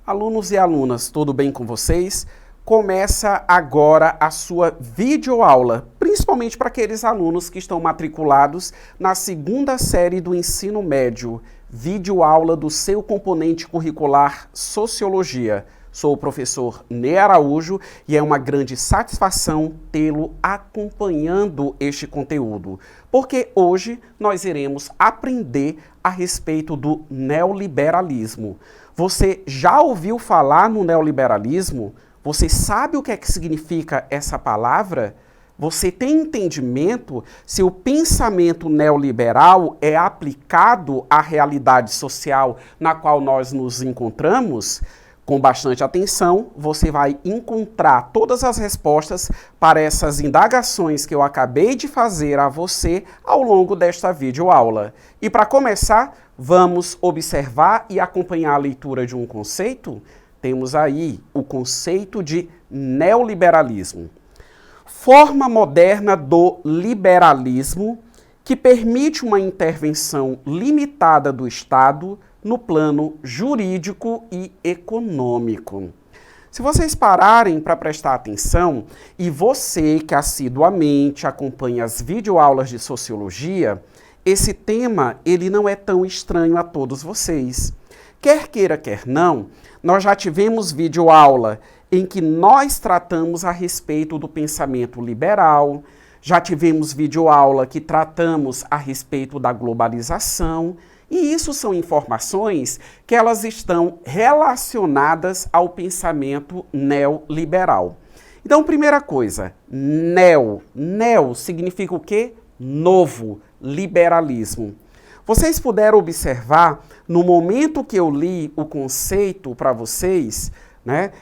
Alunos e alunas, tudo bem com vocês? Começa agora a sua videoaula, principalmente para aqueles alunos que estão matriculados na segunda série do ensino médio, videoaula do seu componente curricular Sociologia. Sou o professor Ney Araújo e é uma grande satisfação tê-lo acompanhando este conteúdo, porque hoje nós iremos aprender a respeito do neoliberalismo. Você já ouviu falar no neoliberalismo? Você sabe o que é que significa essa palavra? Você tem entendimento se o pensamento neoliberal é aplicado à realidade social na qual nós nos encontramos? Com bastante atenção, você vai encontrar todas as respostas para essas indagações que eu acabei de fazer a você ao longo desta videoaula. E para começar, vamos observar e acompanhar a leitura de um conceito? Temos aí o conceito de neoliberalismo. Forma moderna do liberalismo que permite uma intervenção limitada do Estado no plano jurídico e econômico. Se vocês pararem para prestar atenção, e você que assiduamente acompanha as videoaulas de sociologia, esse tema ele não é tão estranho a todos vocês. Quer queira, quer não, nós já tivemos videoaula em que nós tratamos a respeito do pensamento liberal, já tivemos videoaula que tratamos a respeito da globalização, e isso são informações que elas estão relacionadas ao pensamento neoliberal. Então, primeira coisa, neo significa o quê? Novo, liberalismo. Vocês puderam observar, no momento que eu li o conceito para vocês,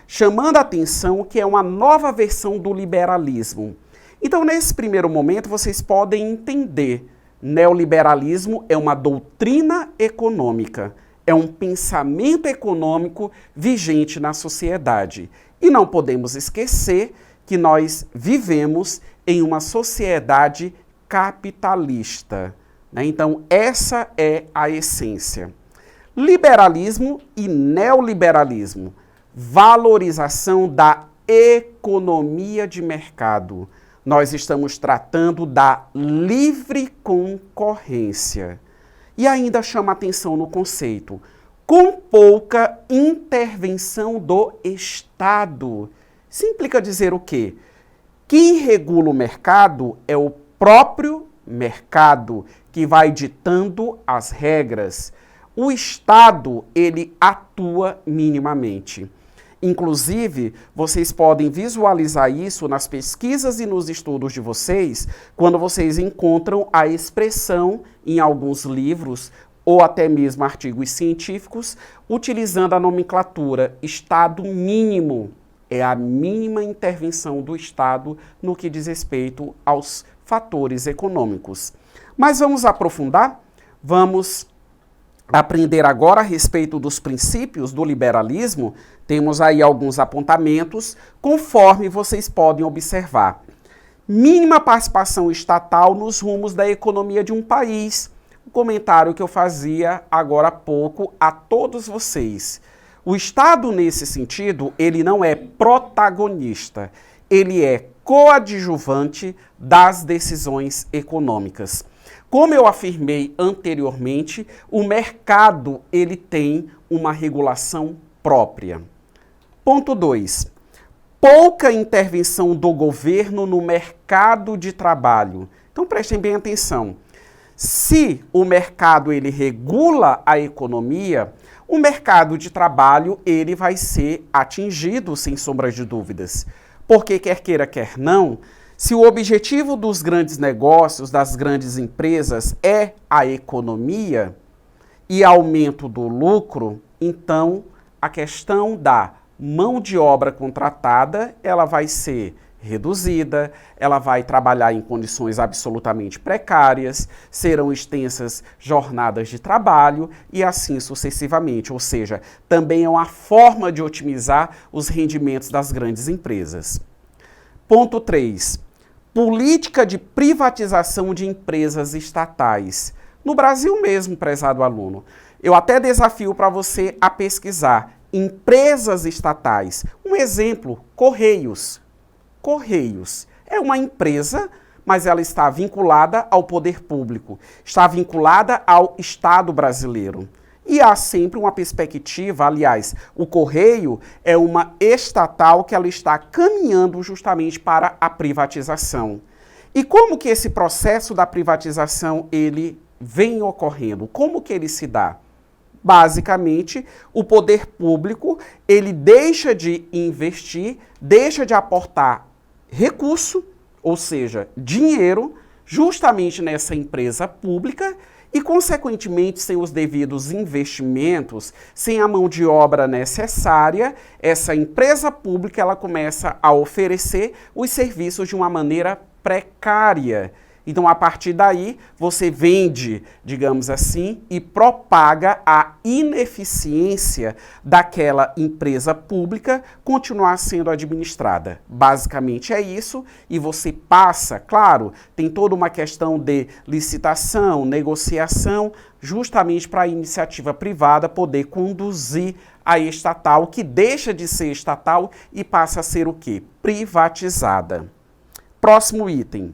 chamando a atenção que é uma nova versão do liberalismo. Então, nesse primeiro momento, vocês podem entender. Neoliberalismo é uma doutrina econômica, é um pensamento econômico vigente na sociedade. E não podemos esquecer que nós vivemos em uma sociedade capitalista. Então, essa é a essência. Liberalismo e neoliberalismo. Valorização da economia de mercado. Nós estamos tratando da livre concorrência. E ainda chama atenção no conceito, com pouca intervenção do Estado. Isso implica dizer o quê? Quem regula o mercado é o próprio mercado, que vai ditando as regras. O Estado, ele atua minimamente. Inclusive, vocês podem visualizar isso nas pesquisas e nos estudos de vocês, quando vocês encontram a expressão em alguns livros ou até mesmo artigos científicos, utilizando a nomenclatura Estado mínimo. É a mínima intervenção do Estado no que diz respeito aos fatores econômicos. Mas vamos aprofundar? Vamos aprender agora a respeito dos princípios do liberalismo. Temos aí alguns apontamentos, conforme vocês podem observar. Mínima participação estatal nos rumos da economia de um país. O comentário que eu fazia agora há pouco a todos vocês. O Estado, nesse sentido, ele não é protagonista, ele é coadjuvante das decisões econômicas. Como eu afirmei anteriormente, o mercado ele tem uma regulação própria. Ponto 2. Pouca intervenção do governo no mercado de trabalho. Então prestem bem atenção. Se o mercado ele regula a economia, o mercado de trabalho ele vai ser atingido sem sombra de dúvidas. Porque quer queira, quer não, se o objetivo dos grandes negócios, das grandes empresas é a economia e aumento do lucro, então a questão da mão de obra contratada, ela vai ser reduzida, ela vai trabalhar em condições absolutamente precárias, serão extensas jornadas de trabalho e assim sucessivamente. Ou seja, também é uma forma de otimizar os rendimentos das grandes empresas. Ponto 3. Política de privatização de empresas estatais. No Brasil mesmo, prezado aluno, eu até desafio para você a pesquisar empresas estatais. Um exemplo, Correios. Correios é uma empresa, mas ela está vinculada ao poder público, está vinculada ao Estado brasileiro. E há sempre uma perspectiva, aliás, o Correio é uma estatal que ela está caminhando justamente para a privatização. E como que esse processo da privatização ele vem ocorrendo? Como que ele se dá? Basicamente, o poder público ele deixa de investir, deixa de aportar recurso, ou seja, dinheiro, justamente nessa empresa pública e, consequentemente, sem os devidos investimentos, sem a mão de obra necessária, essa empresa pública ela começa a oferecer os serviços de uma maneira precária. Então, a partir daí, você vende, digamos assim, e propaga a ineficiência daquela empresa pública continuar sendo administrada. Basicamente é isso, e você passa, claro, tem toda uma questão de licitação, negociação, justamente para a iniciativa privada poder conduzir a estatal, que deixa de ser estatal e passa a ser o quê? Privatizada. Próximo item.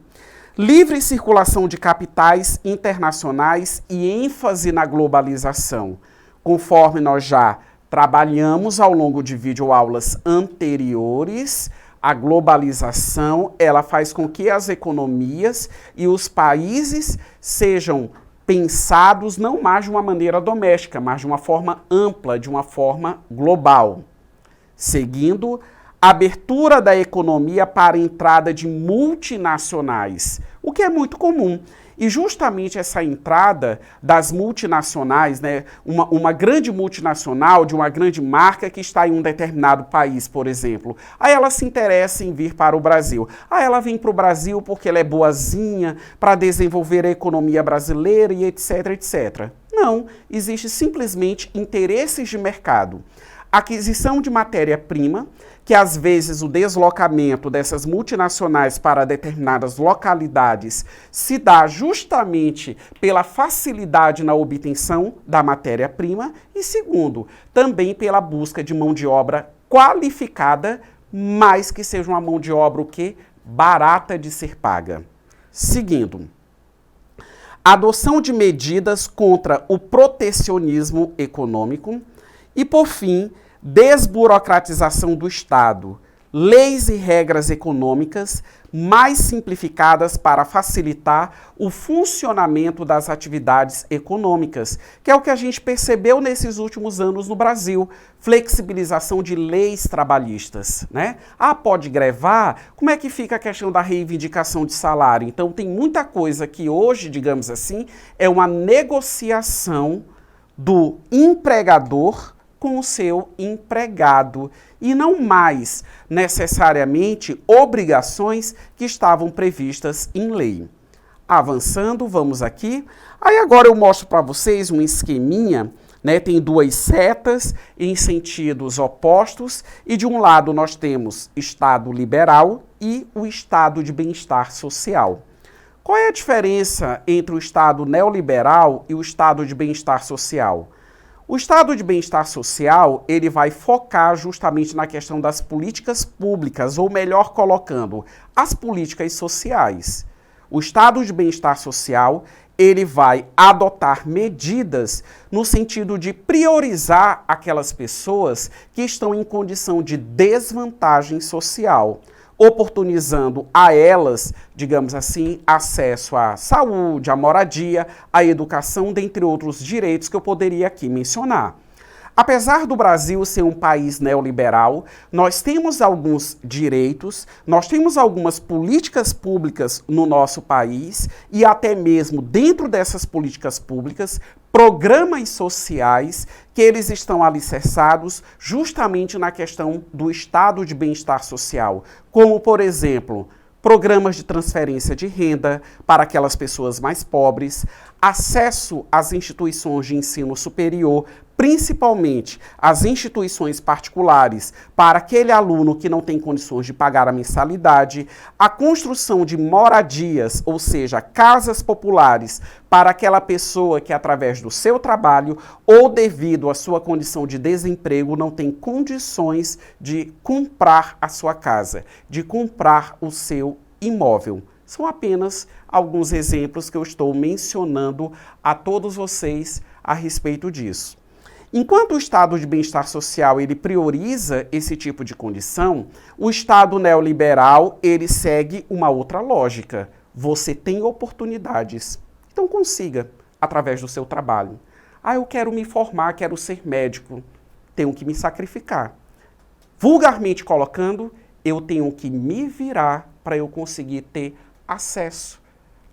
Livre circulação de capitais internacionais e ênfase na globalização. Conforme nós já trabalhamos ao longo de videoaulas anteriores, a globalização ela faz com que as economias e os países sejam pensados não mais de uma maneira doméstica, mas de uma forma ampla, de uma forma global. Seguindo, abertura da economia para a entrada de multinacionais, o que é muito comum. E justamente essa entrada das multinacionais, né, uma grande multinacional de uma grande marca que está em um determinado país, por exemplo, aí ela se interessa em vir para o Brasil. Aí ela vem para o Brasil porque ela é boazinha para desenvolver a economia brasileira e etc, etc. Não, existe simplesmente interesses de mercado. Aquisição de matéria-prima, que às vezes o deslocamento dessas multinacionais para determinadas localidades se dá justamente pela facilidade na obtenção da matéria-prima e, segundo, também pela busca de mão de obra qualificada, mas que seja uma mão de obra o quê? Barata de ser paga. Seguindo, adoção de medidas contra o protecionismo econômico. E, por fim, desburocratização do Estado, leis e regras econômicas mais simplificadas para facilitar o funcionamento das atividades econômicas, que é o que a gente percebeu nesses últimos anos no Brasil, flexibilização de leis trabalhistas, né? Ah, pode grevar? Como é que fica a questão da reivindicação de salário? Então, tem muita coisa que hoje, digamos assim, é uma negociação do empregador com o seu empregado e não mais necessariamente obrigações que estavam previstas em lei. Avançando, vamos aqui. Aí agora eu mostro para vocês um esqueminha, né? Tem duas setas em sentidos opostos e de um lado nós temos Estado liberal e o Estado de bem-estar social. Qual é a diferença entre o Estado neoliberal e o Estado de bem-estar social? O Estado de bem-estar social, ele vai focar justamente na questão das políticas públicas, ou melhor colocando, as políticas sociais. O Estado de bem-estar social, ele vai adotar medidas no sentido de priorizar aquelas pessoas que estão em condição de desvantagem social, oportunizando a elas, digamos assim, acesso à saúde, à moradia, à educação, dentre outros direitos que eu poderia aqui mencionar. Apesar do Brasil ser um país neoliberal, nós temos alguns direitos, nós temos algumas políticas públicas no nosso país e até mesmo dentro dessas políticas públicas, programas sociais que eles estão alicerçados justamente na questão do estado de bem-estar social, como, por exemplo, programas de transferência de renda para aquelas pessoas mais pobres, acesso às instituições de ensino superior, principalmente as instituições particulares, para aquele aluno que não tem condições de pagar a mensalidade, a construção de moradias, ou seja, casas populares, para aquela pessoa que, através do seu trabalho ou devido à sua condição de desemprego, não tem condições de comprar a sua casa, de comprar o seu imóvel. São apenas alguns exemplos que eu estou mencionando a todos vocês a respeito disso. Enquanto o Estado de bem-estar social ele prioriza esse tipo de condição, o Estado neoliberal ele segue uma outra lógica. Você tem oportunidades, então consiga através do seu trabalho. Ah, eu quero me formar, quero ser médico, tenho que me sacrificar. Vulgarmente colocando, eu tenho que me virar para eu conseguir ter acesso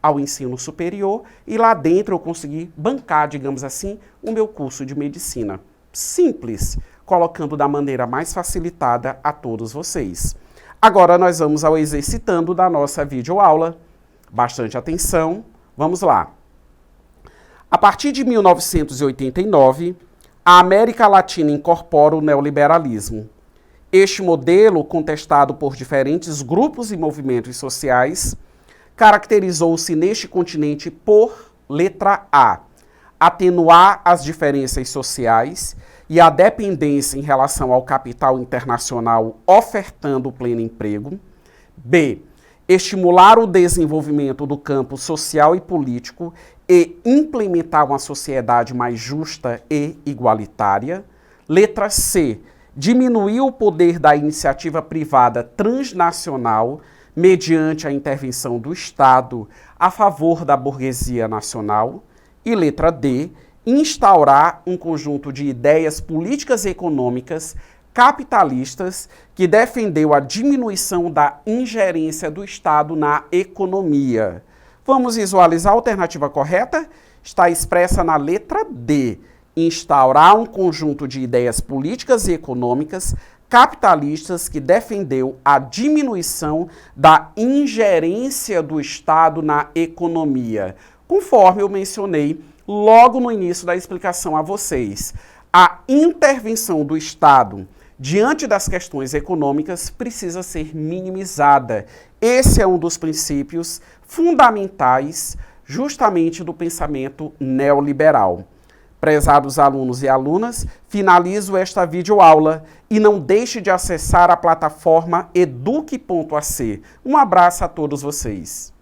ao ensino superior e lá dentro eu conseguir bancar, digamos assim, o meu curso de medicina. Simples, colocando da maneira mais facilitada a todos vocês. Agora nós vamos ao exercitando da nossa videoaula. Bastante atenção, vamos lá. A partir de 1989, a América Latina incorpora o neoliberalismo. Este modelo, contestado por diferentes grupos e movimentos sociais, caracterizou-se neste continente por, letra A, atenuar as diferenças sociais e a dependência em relação ao capital internacional ofertando pleno emprego. B, estimular o desenvolvimento do campo social e político e implementar uma sociedade mais justa e igualitária. Letra C, diminuir o poder da iniciativa privada transnacional mediante a intervenção do Estado a favor da burguesia nacional. E letra D, instaurar um conjunto de ideias políticas e econômicas capitalistas que defendeu a diminuição da ingerência do Estado na economia. Vamos visualizar a alternativa correta? Está expressa na letra D, instaurar um conjunto de ideias políticas e econômicas capitalistas que defendeu a diminuição da ingerência do Estado na economia. Conforme eu mencionei logo no início da explicação a vocês, a intervenção do Estado diante das questões econômicas precisa ser minimizada. Esse é um dos princípios fundamentais justamente do pensamento neoliberal. Prezados alunos e alunas, finalizo esta videoaula e não deixe de acessar a plataforma eduque.ac. Um abraço a todos vocês.